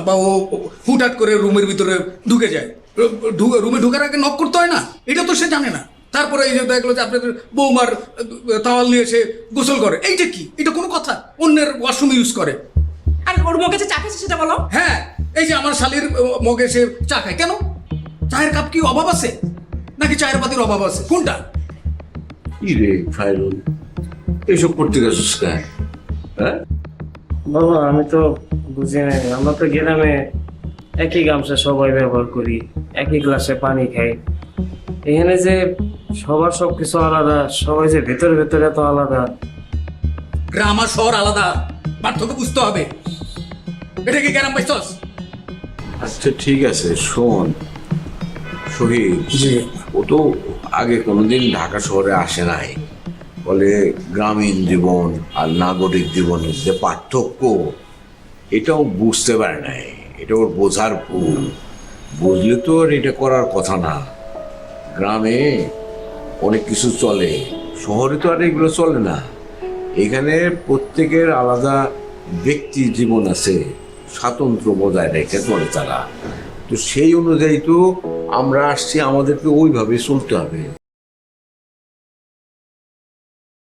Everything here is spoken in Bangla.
বা ও হুটহাট করে রুমের ভিতরে ঢুকে যায়, রুমে ঢোকার আগে নক করতে হয় না, এটা তো সে জানে না। তারপরে এই যে দেখলো যে আপনাদের বৌমার তাওয়াল নিয়ে এসে গোসল করে, এইটা কি? এটা কোনো কথা? অন্যের ওয়াশরুম ইউজ করে। আর ওর মগে যে চা খেয়েছে সেটা বলো। হ্যাঁ, এই যে আমার শালির মগে সে চা খায় কেন? চায়ের কাপ কি অভাব আছে নাকি চায়ের পাতির অভাব আছে, কোনটা? কি রে ফাইরুল, এইসব করতে গেছিস কেন? হ্যাঁ, বাবা আমি তো বুঝি নাই, আমরা তো গ্রামে একই গামছা সবাই ব্যবহার করি, একই গ্লাসে পানি খাই। এখানে যে সবার সবকিছু আলাদা, সবাই যে ভেতরে ভেতরে এত আলাদা। গ্রাম আর শহর আলাদা, পার্থক্য বুঝতে হবে। এটা কি গ্রাম পাইছস? আচ্ছা ঠিক আছে, শোন শহীদ, জি। ও তো আগে কোনোদিন ঢাকা শহরে আসে নাই, বলে গ্রামীণ জীবন আর নাগরিক জীবনের যে পার্থক্য এটাও বুঝতে পারে নাই। এটা ওর বোঝার ভুল। বুঝলে তো আর এটা করার কথা না। গ্রামে অনেক কিছু চলে, শহরে তো আর এগুলো চলে না। এখানে প্রত্যেকের আলাদা ব্যক্তি জীবন আছে, স্বাতন্ত্র্য বজায় রেখে চলে তারা। তো সেই অনুযায়ী তো আমরা আসছি, আমাদেরকে ওইভাবে চলতে হবে।